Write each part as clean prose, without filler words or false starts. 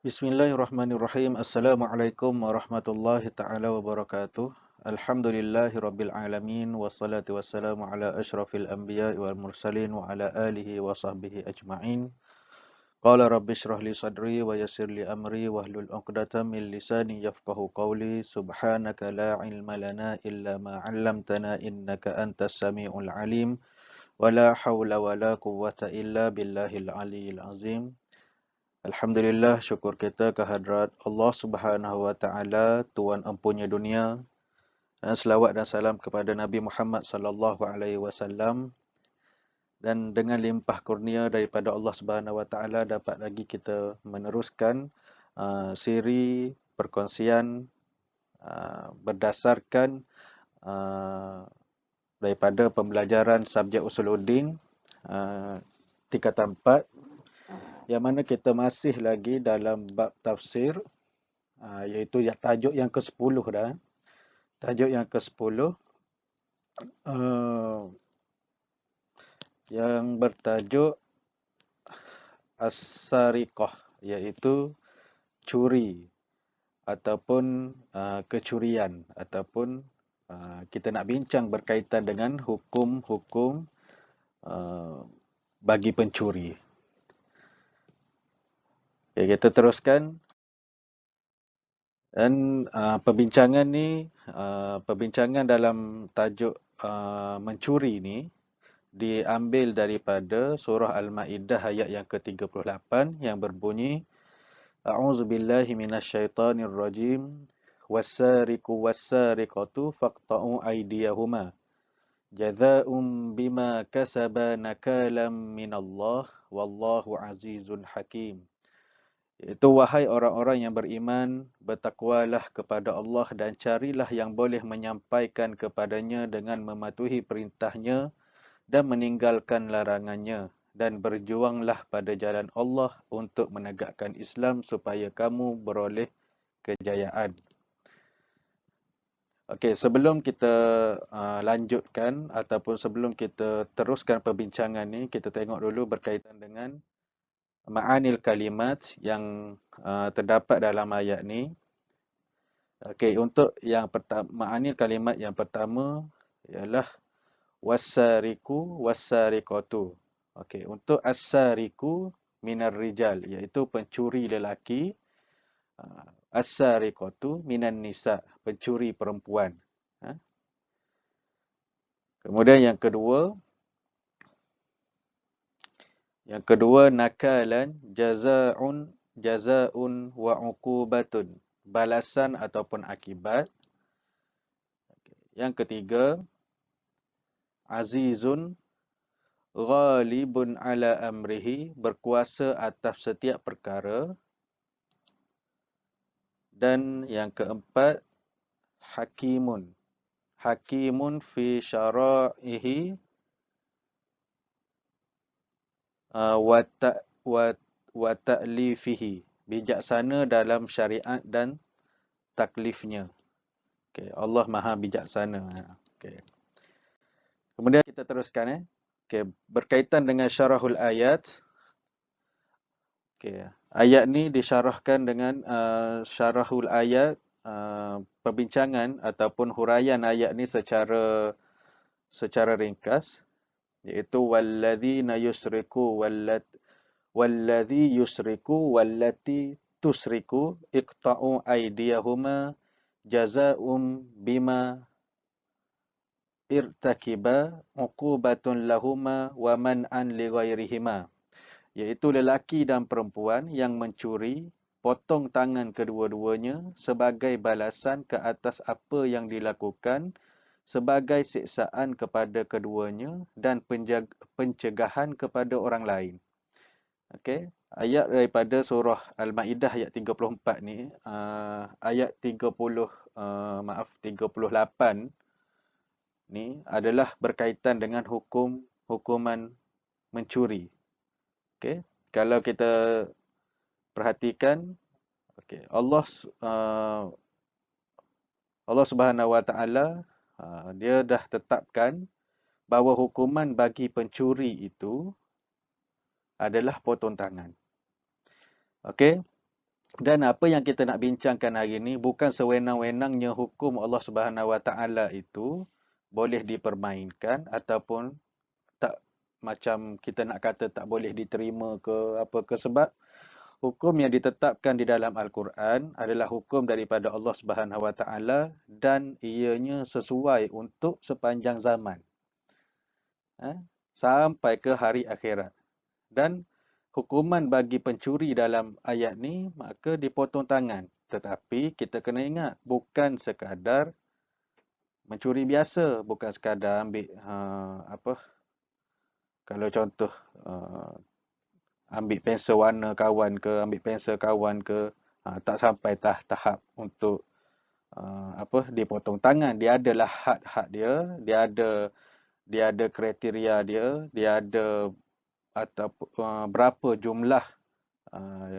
Bismillahirrahmanirrahim. Assalamualaikum warahmatullahi taala wabarakatuh. Alhamdulillahi rabbil alamin wassalatu wassalamu ala asyrafil anbiya'i wal mursalin wa ala alihi wa sahbihi ajma'in. Qala rabbi shrah li sadri wa yassir li amri wahlul 'uqdatam min lisani yafqahu qawli. Subhanaka la ilma lana illa ma 'allamtana innaka antas samiul alim. Wa la haula wa la quwwata illa billahil aliyyil azim. Alhamdulillah, syukur kita kehadrat Allah Subhanahu wa taala, Tuan empunya dunia. Dan selawat dan salam kepada Nabi Muhammad sallallahu alaihi wasallam, dan dengan limpah kurnia daripada Allah Subhanahu wa taala dapat lagi kita meneruskan siri perkongsian berdasarkan daripada pembelajaran subjek usuluddin tingkatan 4, yang mana kita masih lagi dalam bab tafsir, iaitu tajuk yang ke-10 dah. Tajuk yang ke-10 yang bertajuk As-Sariqah, iaitu curi ataupun kecurian, ataupun kita nak bincang berkaitan dengan hukum-hukum bagi pencuri. Okay, kita teruskan. Dan perbincangan ni, perbincangan dalam tajuk mencuri ni diambil daripada surah Al-Maidah ayat yang ke-38 yang berbunyi, A'udzubillahi minasyaitonirrajim, wassariqu wassariqatu faqta'u aydiyahuma jazaa'um bima kasaba nakalam minallah wallahu azizun hakim. Itu wahai orang-orang yang beriman, bertakwalah kepada Allah dan carilah yang boleh menyampaikan kepadanya dengan mematuhi perintahnya dan meninggalkan larangannya, dan berjuanglah pada jalan Allah untuk menegakkan Islam supaya kamu beroleh kejayaan. Okey, sebelum kita lanjutkan ataupun sebelum kita teruskan perbincangan ni, kita tengok dulu berkaitan dengan ma'anil kalimat yang terdapat dalam ayat ni. Okey, untuk yang pertama, ma'anil kalimat yang pertama ialah wassariqu wassariqatu. Okey, untuk as-sariqu minar rijal, iaitu pencuri lelaki. As-sariqatu minan nisa, pencuri perempuan. Kemudian yang kedua nakalan jazaa'un wa uqubatun, balasan ataupun akibat. Yang ketiga azizun ghalibun ala amrihi, berkuasa atas setiap perkara. Dan yang keempat hakimun fi syara'ihi wa ta'lifihi, bijaksana dalam syariat dan taklifnya. Okay, Allah Maha bijaksana. Okay. Kemudian kita teruskan. Okay, berkaitan dengan syarahul ayat. Okay, ayat ni disyarahkan dengan syarahul ayat, perbincangan ataupun huraian ayat ni secara ringkas, iaitu walladzina yusriku walladzi yusriku wallati tusriku iqta'u aydiyahuma jazaa'um bima irtakiba uqubatun lahuma wa man'an li ghairihima, iaitu lelaki dan perempuan yang mencuri, potong tangan kedua-duanya sebagai balasan ke atas apa yang dilakukan, sebagai siksaan kepada keduanya dan pencegahan kepada orang lain. Okey, ayat daripada surah Al-Maidah ayat 34 ni, ayat 38 ni adalah berkaitan dengan hukuman mencuri. Okey, kalau kita perhatikan, okey, Allah Subhanahu wa taala dia dah tetapkan bahawa hukuman bagi pencuri itu adalah potong tangan. Okey. Dan apa yang kita nak bincangkan hari ini bukan sewenang-wenangnya hukum Allah Subhanahu Wa Taala itu boleh dipermainkan ataupun tak, macam kita nak kata tak boleh diterima ke apa ke, sebab hukum yang ditetapkan di dalam Al-Quran adalah hukum daripada Allah Subhanahu Wa Taala dan ianya sesuai untuk sepanjang zaman, sampai ke hari akhirat. Dan hukuman bagi pencuri dalam ayat ni maka dipotong tangan. Tetapi kita kena ingat bukan sekadar mencuri biasa, bukan sekadar ambil apa, kalau contoh ambil pensel warna kawan ke, ambil pensel kawan ke, tak sampai tahap untuk apa dipotong tangan. Dia adalah had-had dia, dia ada kriteria dia, dia ada atau berapa jumlah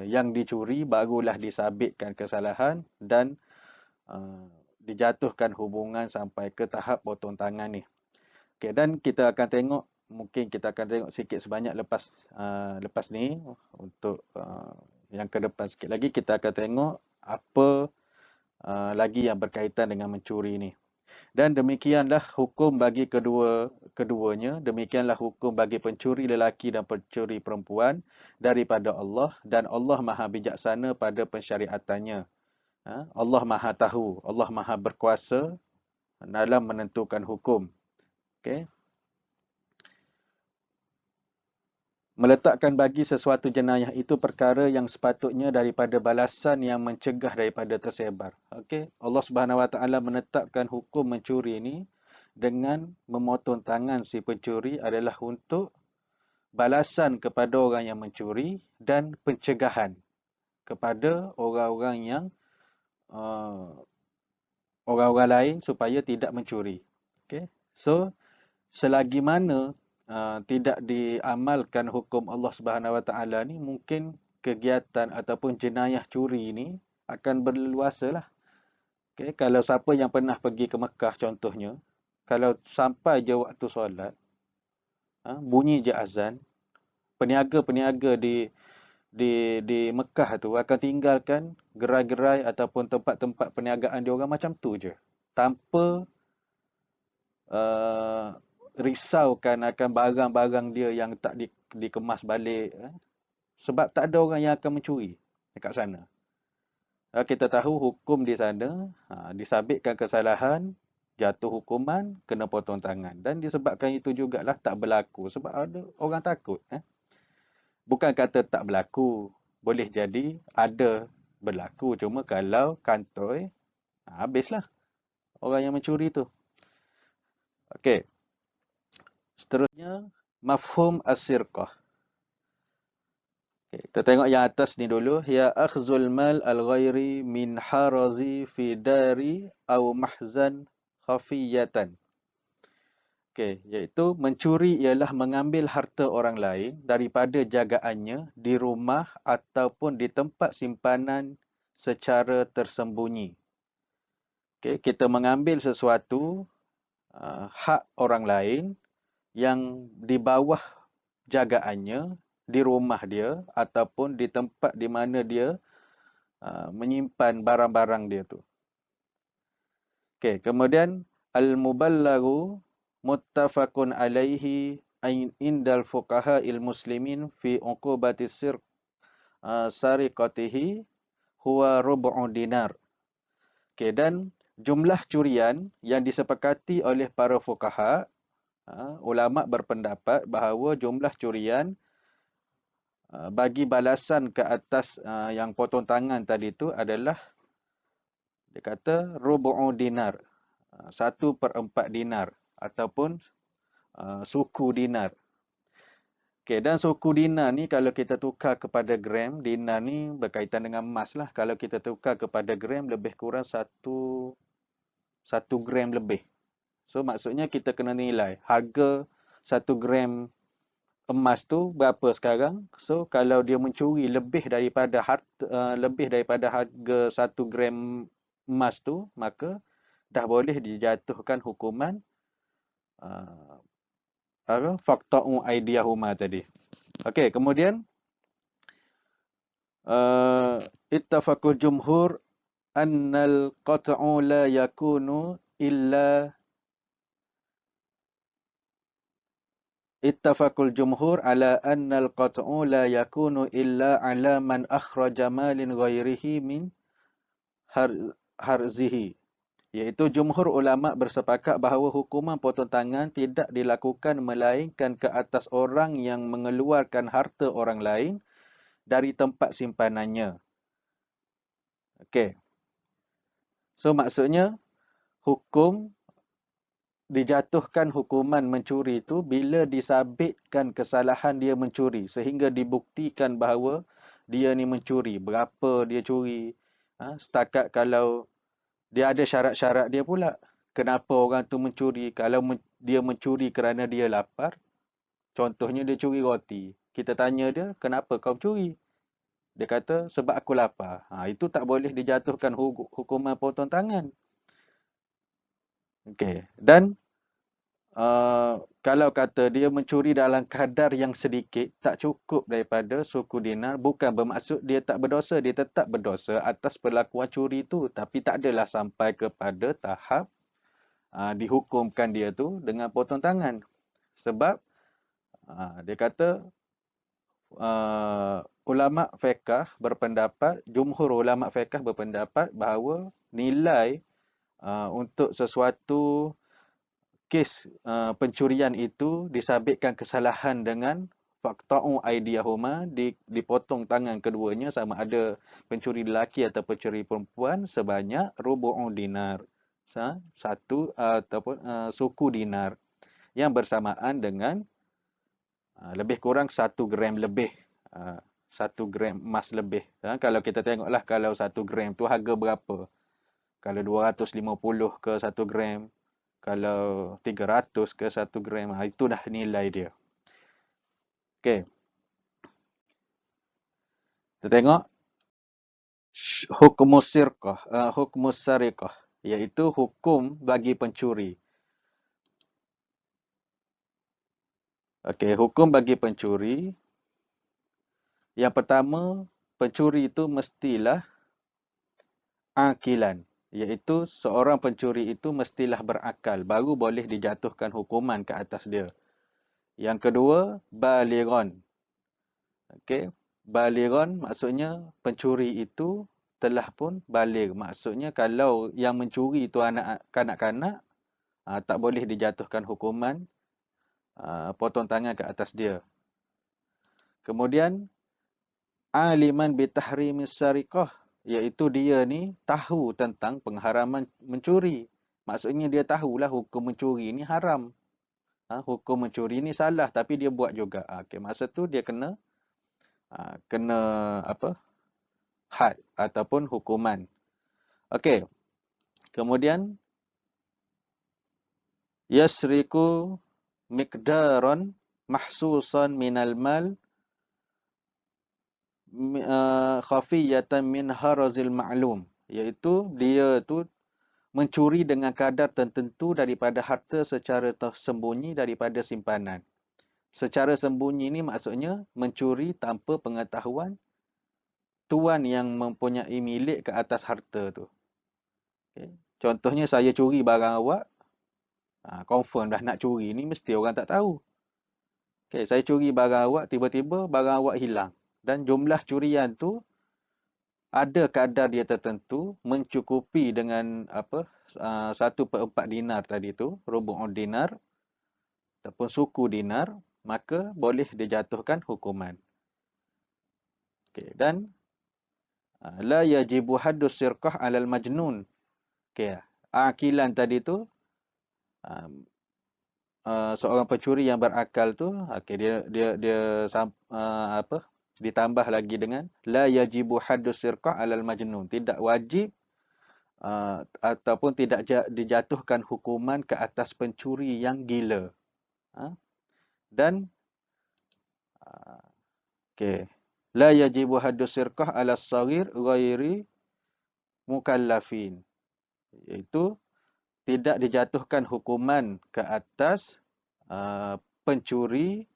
yang dicuri barulah disabitkan kesalahan dan dijatuhkan hubungan sampai ke tahap potong tangan ni. Okay, dan kita akan tengok, mungkin kita akan tengok sikit sebanyak lepas ni, untuk yang ke depan sikit lagi kita akan tengok apa lagi yang berkaitan dengan mencuri ni. Dan demikianlah hukum bagi keduanya, demikianlah hukum bagi pencuri lelaki dan pencuri perempuan daripada Allah, dan Allah Maha bijaksana pada pensyariatannya. Allah Maha tahu, Allah Maha berkuasa dalam menentukan hukum. Okay. Meletakkan bagi sesuatu jenayah itu perkara yang sepatutnya daripada balasan yang mencegah daripada tersebar. Okey, Allah Subhanahu Wa Taala menetapkan hukum mencuri ini dengan memotong tangan si pencuri adalah untuk balasan kepada orang yang mencuri dan pencegahan kepada orang-orang yang orang-orang lain supaya tidak mencuri. Okey. So selagi mana tidak diamalkan hukum Allah Subhanahu Wa Taala ni, mungkin kegiatan ataupun jenayah curi ni akan berleluasa lah. Okay, kalau siapa yang pernah pergi ke Mekah contohnya, kalau sampai je waktu solat, bunyi je azan, peniaga-peniaga di Mekah tu akan tinggalkan gerai-gerai ataupun tempat-tempat perniagaan dia orang macam tu je, tanpa risaukan akan barang-barang dia yang tak dikemas balik, sebab tak ada orang yang akan mencuri dekat sana. Kita tahu hukum di sana, disabitkan kesalahan, jatuh hukuman, kena potong tangan. Dan disebabkan itu jugalah tak berlaku sebab ada orang takut. Bukan kata tak berlaku, boleh jadi ada berlaku, cuma kalau kantoi, habislah orang yang mencuri tu. Okey. Seterusnya, mafhum as-sirqah. Okay, kita tengok yang atas ni dulu. Ya akhzul mal al-ghairi min harazi fi dari aw mahzan khafiyatan. Okey, iaitu mencuri ialah mengambil harta orang lain daripada jagaannya di rumah ataupun di tempat simpanan secara tersembunyi. Okey, kita mengambil sesuatu hak orang lain yang di bawah jagaannya, di rumah dia ataupun di tempat di mana dia menyimpan barang-barang dia tu. Okey, kemudian al-muballagu muttafaqun alaihi indal fuqaha muslimin fi uqubati sariqatihi huwa rub'u dinar. Okey, dan jumlah curian yang disepakati oleh para fuqaha, ulama berpendapat bahawa jumlah curian bagi balasan ke atas yang potong tangan tadi tu adalah, dia kata rubu'u dinar, 1/4 dinar ataupun suku dinar. Okey, dan suku dinar ni kalau kita tukar kepada gram, dinar ni berkaitan dengan emas lah. Kalau kita tukar kepada gram, lebih kurang 1 gram lebih. So maksudnya kita kena nilai harga 1 gram emas tu berapa sekarang. So kalau dia mencuri lebih daripada harga 1 gram emas tu, maka dah boleh dijatuhkan hukuman faqta'u aydiyahuma tadi. Okey, kemudian Ittafaqul jumhur annal qat'u la yakunu illa Ittafaqul jumhur ala annal qat'u la yakunu illa ala man akhraja malin ghairihi min harzihi. Iaitu jumhur ulama bersepakat bahawa hukuman potong tangan tidak dilakukan melainkan ke atas orang yang mengeluarkan harta orang lain dari tempat simpanannya. Okey. So maksudnya hukum dijatuhkan hukuman mencuri itu bila disabitkan kesalahan dia mencuri sehingga dibuktikan bahawa dia ni mencuri. Berapa dia curi. Setakat kalau dia ada syarat-syarat dia pula. Kenapa orang tu mencuri? Kalau dia mencuri kerana dia lapar, contohnya dia curi roti. Kita tanya dia, kenapa kau curi? Dia kata, sebab aku lapar. Itu tak boleh dijatuhkan hukuman potong tangan. Okey. Dan kalau kata dia mencuri dalam kadar yang sedikit, tak cukup daripada suku dinar, bukan bermaksud dia tak berdosa. Dia tetap berdosa atas perlakuan curi itu. Tapi tak adalah sampai kepada tahap dihukumkan dia tu dengan potong tangan. Sebab dia kata ulama fiqh berpendapat, jumhur ulama fiqh berpendapat bahawa nilai untuk sesuatu kes pencurian itu disabitkan kesalahan dengan faqta'u aydiyahuma, dipotong tangan keduanya, sama ada pencuri lelaki atau pencuri perempuan, sebanyak rubu'u dinar, satu ataupun suku dinar, yang bersamaan dengan lebih kurang 1 gram lebih, 1 gram emas lebih. Kalau kita tengoklah, kalau 1 gram tu harga berapa, kalau 250 ke 1 gram, kalau 300 ke 1 gram, itu dah nilai dia. Okey. Kita tengok hukumus sirqah, hukumus sariqah, iaitu hukum bagi pencuri. Okey, hukum bagi pencuri. Yang pertama, pencuri itu mestilah akilan, iaitu seorang pencuri itu mestilah berakal, baru boleh dijatuhkan hukuman ke atas dia. Yang kedua, balighan. Okey, balighan maksudnya pencuri itu telah pun baligh. Maksudnya kalau yang mencuri itu kanak-kanak, tak boleh dijatuhkan hukuman potong tangan ke atas dia. Kemudian aliman bitahrimis sariqah, iaitu dia ni tahu tentang pengharaman mencuri. Maksudnya dia tahulah hukum mencuri ni haram. Hukum mencuri ni salah, tapi dia buat juga. Okey, masa tu dia kena apa? Had ataupun hukuman. Okey. Kemudian yasriku miqdaran mahsusan minal mal khafiyatan min harazil ma'lum, iaitu dia tu mencuri dengan kadar tertentu daripada harta secara tersembunyi daripada simpanan. Secara sembunyi ni maksudnya mencuri tanpa pengetahuan tuan yang mempunyai milik ke atas harta tu. Okay. Contohnya saya curi barang awak, confirm dah nak curi ni, mesti orang tak tahu. Okay, saya curi barang awak, tiba-tiba barang awak hilang. Dan jumlah curian tu ada kadar dia tertentu, mencukupi dengan 1/4 dinar tadi tu, rubu'ud dinar ataupun suku dinar, maka boleh dijatuhkan hukuman. Okay, dan la yajibu haddus sirqah 'alal majnun. Okay, akilan tadi tu seorang pencuri yang berakal tu, okay, dia ditambah lagi dengan la yajibu haddus sirqah 'alal majnun, tidak wajib ataupun tidak dijatuhkan hukuman ke atas pencuri yang gila. Dan okey, la yajibu haddus sirqah 'ala as-saghir ghairi mukallafin, iaitu tidak dijatuhkan hukuman ke atas pencuri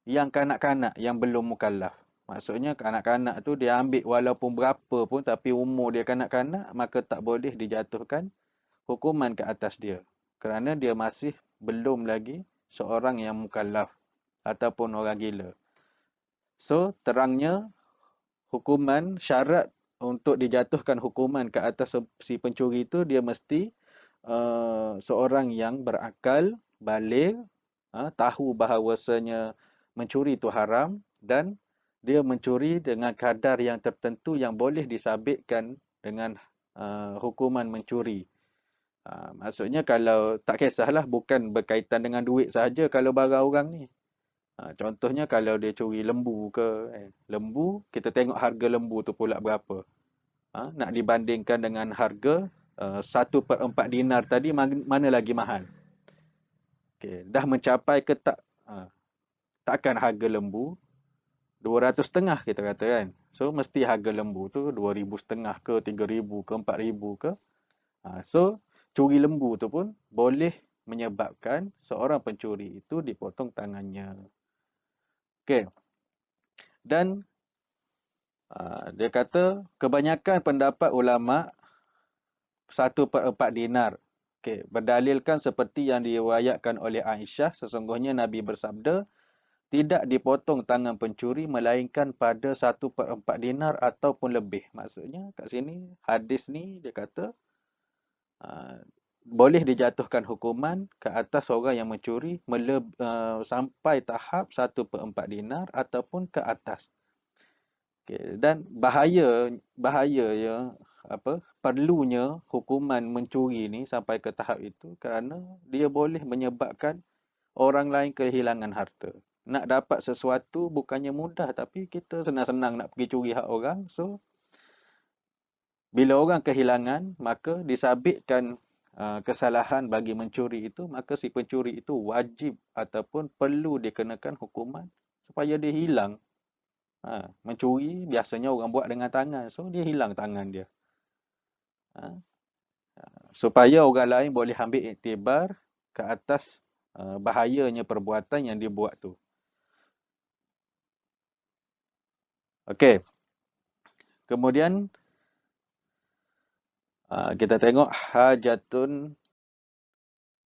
yang kanak-kanak yang belum mukallaf. Maksudnya kanak-kanak tu dia ambil walaupun berapa pun tapi umur dia kanak-kanak, maka tak boleh dijatuhkan hukuman ke atas dia. Kerana dia masih belum lagi seorang yang mukallaf ataupun orang gila. So, terangnya hukuman syarat untuk dijatuhkan hukuman ke atas si pencuri itu dia mesti seorang yang berakal, baligh, tahu bahawasanya mencuri itu haram dan dia mencuri dengan kadar yang tertentu yang boleh disabitkan dengan hukuman mencuri. Maksudnya kalau tak kisahlah bukan berkaitan dengan duit sahaja kalau barang orang ni. Contohnya kalau dia curi lembu ke, lembu kita tengok harga lembu tu pula berapa. Nak dibandingkan dengan harga 1/4 dinar tadi mana lagi mahal. Okay. Dah mencapai ke tak? Takkan harga lembu 200 setengah kita kata kan. So mesti harga lembu tu 2,000 setengah ke 3,000 ke 4,000 ke. So curi lembu tu pun boleh menyebabkan seorang pencuri itu dipotong tangannya. Okey. Dan dia kata kebanyakan pendapat ulama 1/4 dinar. Okey, berdalilkan seperti yang diriwayatkan oleh Aisyah, sesungguhnya Nabi bersabda, tidak dipotong tangan pencuri melainkan pada 1/4 dinar ataupun lebih. Maksudnya kat sini hadis ni dia kata boleh dijatuhkan hukuman ke atas orang yang mencuri sampai tahap 1/4 dinar ataupun ke atas. Okay. Dan bahaya ya perlunya hukuman mencuri ni sampai ke tahap itu kerana dia boleh menyebabkan orang lain kehilangan harta. Nak dapat sesuatu bukannya mudah tapi kita senang-senang nak pergi curi hak orang. So bila orang kehilangan maka disabitkan kesalahan bagi mencuri itu, maka si pencuri itu wajib ataupun perlu dikenakan hukuman supaya dia hilang. Mencuri biasanya orang buat dengan tangan. So dia hilang tangan dia. Supaya orang lain boleh ambil iktibar ke atas bahayanya perbuatan yang dia buat tu. Okey. Kemudian kita tengok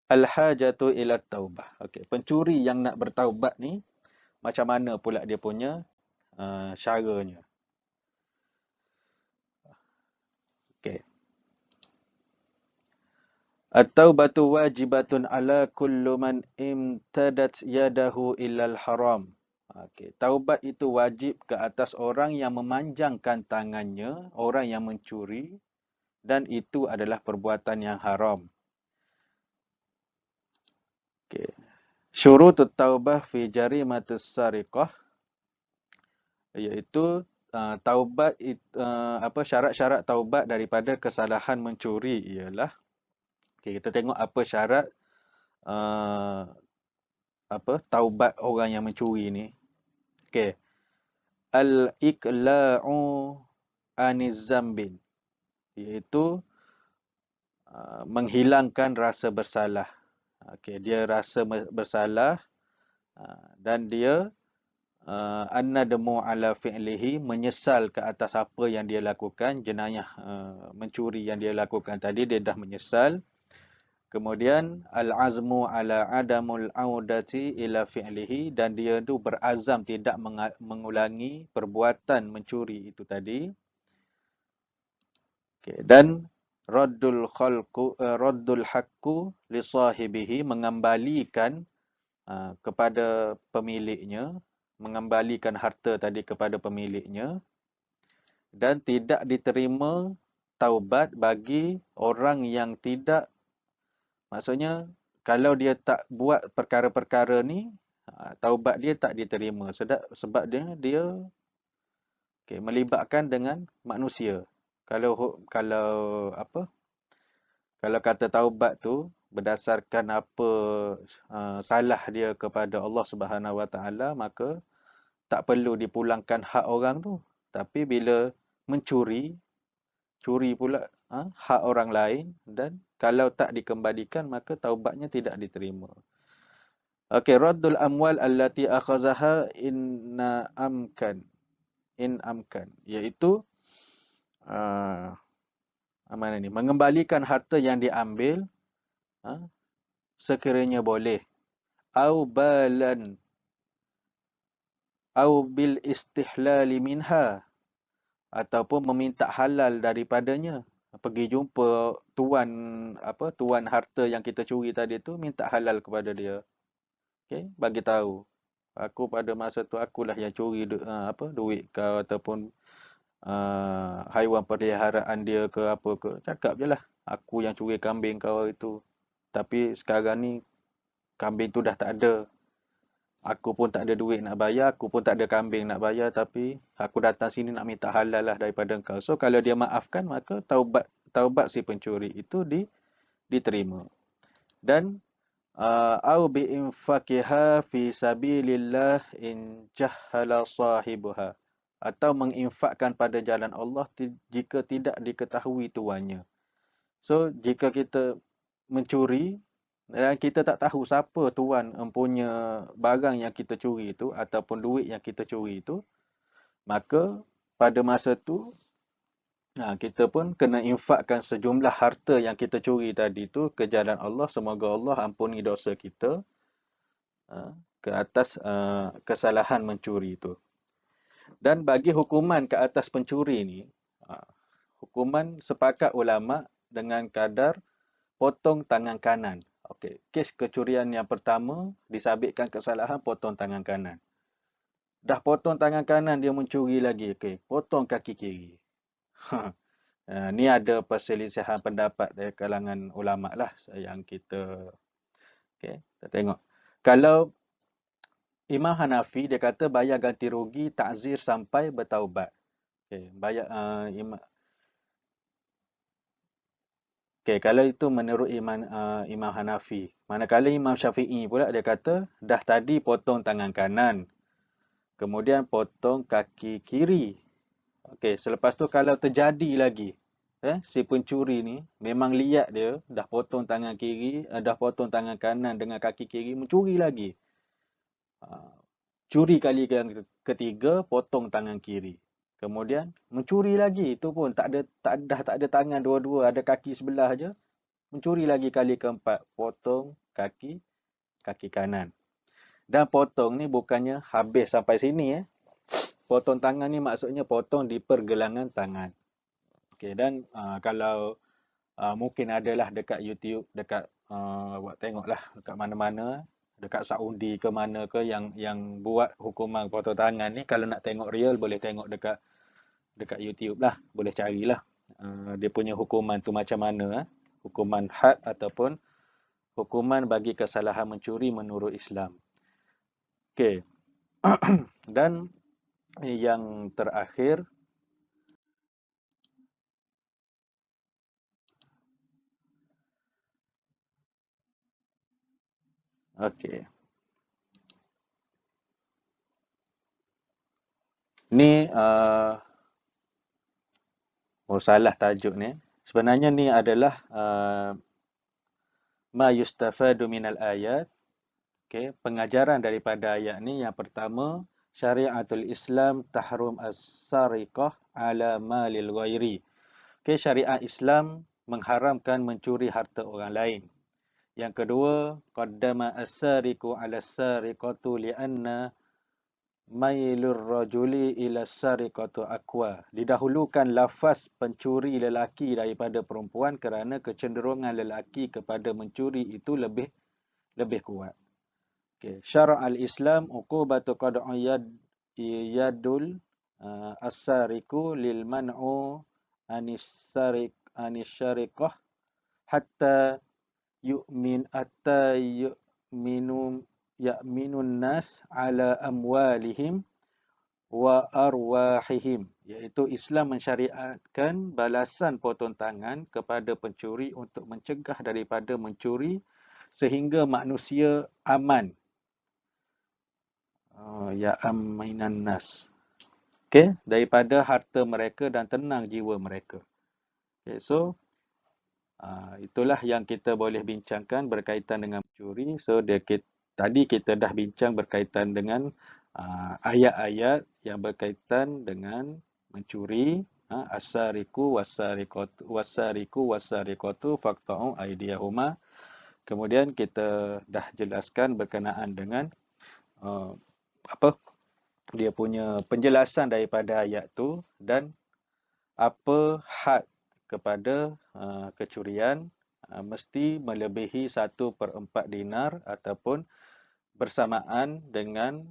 al-hajatu ila taubah. Okey, pencuri yang nak bertaubat ni macam mana pula dia punya caranya. Okey. At-taubatu wajibatun ala kullu man imtadat yadahu ilal haram. Okey, taubat itu wajib ke atas orang yang memanjangkan tangannya, orang yang mencuri dan itu adalah perbuatan yang haram. Okey. Syurutut taubah fi jarimatis sariqah iaitu taubat syarat-syarat taubat daripada kesalahan mencuri ialah kita tengok apa syarat taubat orang yang mencuri ni. Okey. Al-iqla'u aniz zambin iaitu menghilangkan rasa bersalah. Okey, dia rasa bersalah dan dia an-nadmu ala fi'lihi menyesal ke atas apa yang dia lakukan, jenayah mencuri yang dia lakukan tadi dia dah menyesal. Kemudian al-azmu ala adamul audati ila fi'lihi dan dia tu berazam tidak mengulangi perbuatan mencuri itu tadi. Okay. Dan raddul haqqu li sahibihi mengembalikan kepada pemiliknya, mengembalikan harta tadi kepada pemiliknya dan tidak diterima taubat bagi orang yang tidak. Maksudnya, kalau dia tak buat perkara-perkara ni, taubat dia tak diterima. Sebab dia melibatkan dengan manusia. Kalau kata taubat tu berdasarkan apa salah dia kepada Allah Subhanahu Wa Taala, maka tak perlu dipulangkan hak orang tu. Tapi bila curi pula hak orang lain dan kalau tak dikembalikan maka taubatnya tidak diterima. Okey, raddul amwal allati akhazaha inna amkan. in amkan, iaitu mana ni, mengembalikan harta yang diambil sekiranya boleh, au balan au bil istihlali minha, ataupun meminta halal daripadanya. Pergi jumpa tuan harta yang kita curi tadi tu, minta halal kepada dia. Okey, bagi tahu, aku pada masa tu akulah yang curi duit kau, ataupun haiwan peliharaan dia ke apa ke. Cakap je lah, aku yang curi kambing kau itu. Tapi sekarang ni kambing tu dah tak ada. Aku pun tak ada duit nak bayar, aku pun tak ada kambing nak bayar, tapi aku datang sini nak minta halal lah daripada engkau. So kalau dia maafkan, maka taubat si pencuri itu diterima. Dan au bi infaqiha fi sabilillah in jahala sahibuha, atau menginfakkan pada jalan Allah jika tidak diketahui tuannya. So jika kita mencuri dan kita tak tahu siapa tuan empunya barang yang kita curi itu ataupun duit yang kita curi itu, maka pada masa tu kita pun kena infakkan sejumlah harta yang kita curi tadi tu ke jalan Allah, semoga Allah ampuni dosa kita ke atas kesalahan mencuri itu. Dan bagi hukuman ke atas pencuri ni, hukuman sepakat ulama dengan kadar potong tangan kanan. Okey, kes kecurian yang pertama disabitkan kesalahan potong tangan kanan. Dah potong tangan kanan, dia mencuri lagi. Okey, potong kaki kiri. Ni ada perselisihan pendapat dari kalangan ulama lah yang kita tengok. Kalau Imam Hanafi, dia kata bayar ganti rugi ta'zir sampai bertaubat. Okey, bayar Okey, kalau itu menurut Imam Hanafi. Manakala Imam Syafi'i pula dia kata dah tadi potong tangan kanan, kemudian potong kaki kiri. Okey, selepas tu kalau terjadi lagi si pencuri ni memang liat dia dah potong tangan kiri, dah potong tangan kanan dengan kaki kiri, mencuri lagi. Curi kali yang ketiga, potong tangan kiri. Kemudian mencuri lagi, itu pun tak ada tangan dua-dua, ada kaki sebelah aja. Mencuri lagi kali keempat, potong kaki kanan. Dan potong ni bukannya habis sampai sini. Potong tangan ni maksudnya potong di pergelangan tangan. Okey, dan kalau mungkin adalah dekat YouTube, dekat buat tengoklah dekat mana-mana, dekat Saudi ke mana ke yang buat hukuman potong tangan ni, kalau nak tengok real boleh tengok dekat YouTube lah, boleh carilah dia punya hukuman tu macam mana, hukuman had ataupun hukuman bagi kesalahan mencuri menurut Islam. Okey. Dan yang terakhir, okey. Ni salah tajuk ni. Sebenarnya ni adalah ma yustafadu minal ayat. Okey, pengajaran daripada ayat ni yang pertama, syariatul Islam tahrum as-sariqah ala malil ghairi. Okey, syariat Islam mengharamkan mencuri harta orang lain. Yang kedua, qaddama as-sariqu ala as-sariqatu li'anna mailur rajuli ila as-sariqatu aqwa. Didahulukan lafaz pencuri lelaki daripada perempuan kerana kecenderungan lelaki kepada mencuri itu lebih kuat. Okay. Syara' al-Islam uqubatu qad'u yadul as-sariqu lil man'u anis-syariqah hatta ya'minun nas ala amwalihim wa arwahihim, iaitu Islam mensyariatkan balasan potong tangan kepada pencuri untuk mencegah daripada mencuri sehingga manusia aman. Ya aminan nas. Okey, daripada harta mereka dan tenang jiwa mereka. Okay, so itulah yang kita boleh bincangkan berkaitan dengan mencuri. So tadi kita dah bincang berkaitan dengan ayat-ayat yang berkaitan dengan mencuri, as-sariqu was-sariqatu faqta'u aydiyahuma. Kemudian kita dah jelaskan berkenaan dengan uh, apa dia punya penjelasan daripada ayat tu dan apa had kepada kecurian, mesti melebihi 1/4 dinar ataupun bersamaan dengan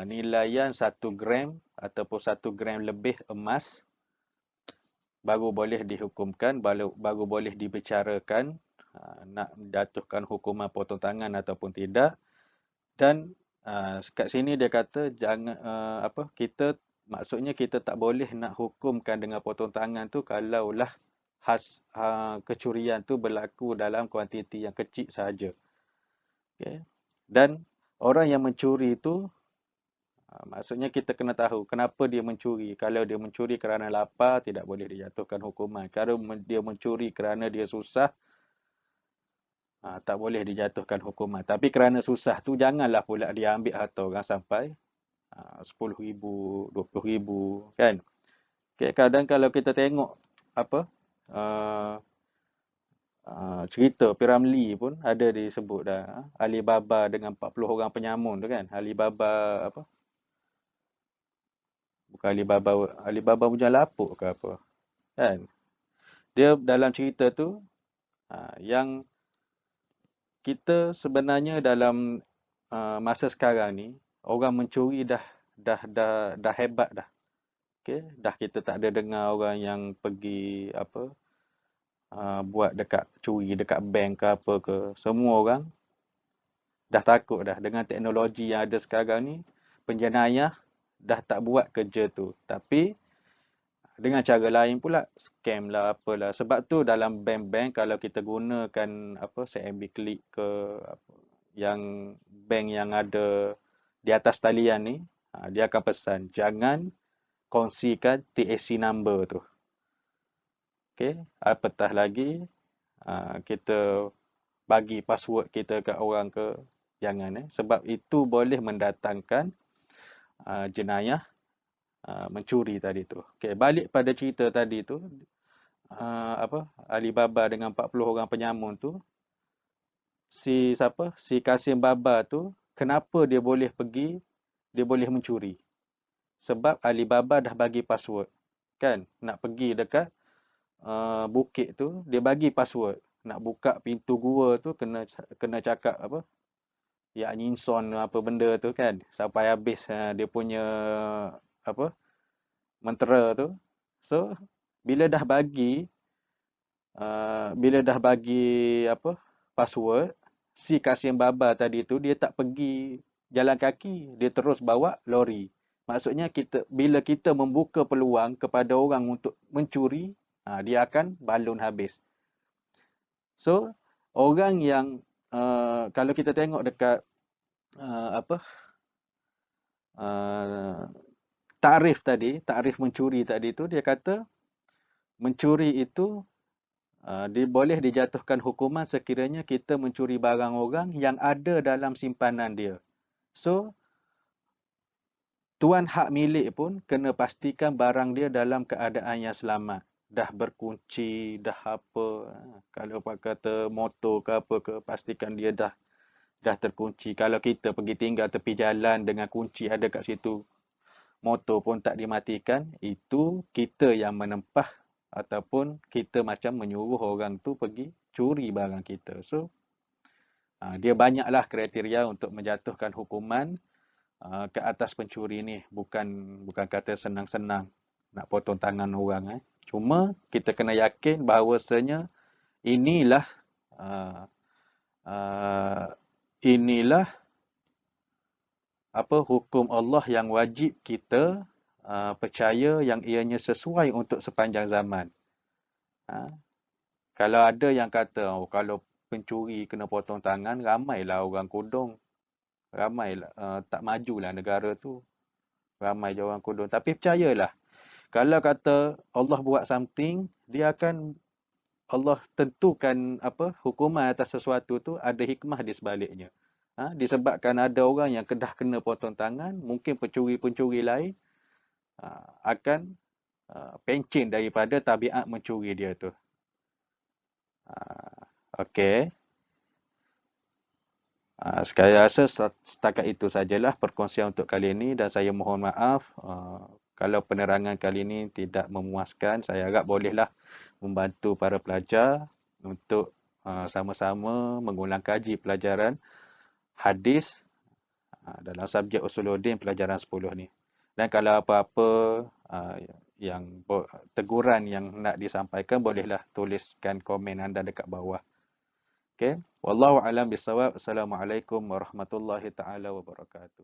nilaian 1 gram ataupun 1 gram lebih emas, baru boleh dihukumkan, baru boleh dibicarakan nak jatuhkan hukuman potong tangan ataupun tidak. Dan kat sini dia kata jangan kita, maksudnya kita tak boleh nak hukumkan dengan potong tangan tu kalaulah kecurian tu berlaku dalam kuantiti yang kecil sahaja. Okay. Dan orang yang mencuri tu, maksudnya kita kena tahu kenapa dia mencuri. Kalau dia mencuri kerana lapar, tidak boleh dijatuhkan hukuman. Kalau dia mencuri kerana dia susah, tak boleh dijatuhkan hukuman. Tapi kerana susah tu, janganlah pula dia ambil harta orang sampai 10,000, 20,000, kan? Okay, kadang kalau kita tengok apa cerita Piramli pun ada disebut dah, Alibaba dengan 40 orang penyamun tu, kan? Alibaba apa? Bukan Alibaba, Alibaba punya lapuk ke apa, kan? Dia dalam cerita tu yang kita sebenarnya dalam masa sekarang ni, orang mencuri dah hebat dah. Okay? Dah kita tak ada dengar orang yang pergi buat dekat curi dekat bank ke apa ke. Semua orang dah takut dah dengan teknologi yang ada sekarang ni. Penjenayah dah tak buat kerja tu. Tapi dengan cara lain pula, scam lah apalah. Sebab tu dalam bank-bank kalau kita gunakan CMB Click ke yang bank yang ada di atas talian ni, dia akan pesan jangan kongsikan TAC number tu. Okey, apatah lagi kita bagi password kita kat orang ke, jangan sebab itu boleh mendatangkan jenayah mencuri tadi tu. Okey, balik pada cerita tadi tu, Alibaba dengan 40 orang penyamun tu, si Kasim Baba tu, kenapa dia boleh mencuri? Sebab Alibaba dah bagi password, kan? Nak pergi dekat bukit tu, dia bagi password. Nak buka pintu gua tu kena cakap ya nyinson apa benda tu, kan? Sampai habis dia punya mentera tu. So bila dah bagi password, si Kasim Baba tadi tu dia tak pergi jalan kaki, dia terus bawa lori. Maksudnya bila kita membuka peluang kepada orang untuk mencuri, dia akan balun habis. So orang yang kalau kita tengok dekat takrif mencuri tadi tu, dia kata mencuri itu dia boleh dijatuhkan hukuman sekiranya kita mencuri barang orang yang ada dalam simpanan dia. So tuan hak milik pun kena pastikan barang dia dalam keadaan yang selamat. Dah berkunci, dah apa. Kalau kata motor ke apa ke, pastikan dia dah terkunci. Kalau kita pergi tinggal tepi jalan dengan kunci ada kat situ, motor pun tak dimatikan, itu kita yang menempah ataupun kita macam menyuruh orang tu pergi curi barang kita. So dia banyaklah kriteria untuk menjatuhkan hukuman ke atas pencuri ni. Bukan kata senang-senang nak potong tangan orang. Cuma kita kena yakin bahawasanya inilah hukum Allah yang wajib kita percaya, yang ianya sesuai untuk sepanjang zaman. Kalau ada yang kata kalau pencuri kena potong tangan, ramailah orang kodong. Ramailah tak majulah negara tu. Ramai je orang kodong. Tapi percayalah, kalau kata Allah buat something, Allah tentukan hukuman atas sesuatu tu, ada hikmah di sebaliknya. Disebabkan ada orang yang kedah kena potong tangan, mungkin pencuri-pencuri lain akan pencen daripada tabiat mencuri dia tu. Okey. Saya rasa setakat itu sajalah perkongsian untuk kali ini dan saya mohon maaf kalau penerangan kali ini tidak memuaskan. Saya harap bolehlah membantu para pelajar untuk sama-sama mengulang kaji pelajaran hadis dalam subjek Usuluddin pelajaran 10 ni. Dan kalau apa-apa yang teguran yang nak disampaikan, bolehlah tuliskan komen anda dekat bawah. Okey. Wallahu a'lam bissawab. Assalamualaikum warahmatullahi taala wabarakatuh.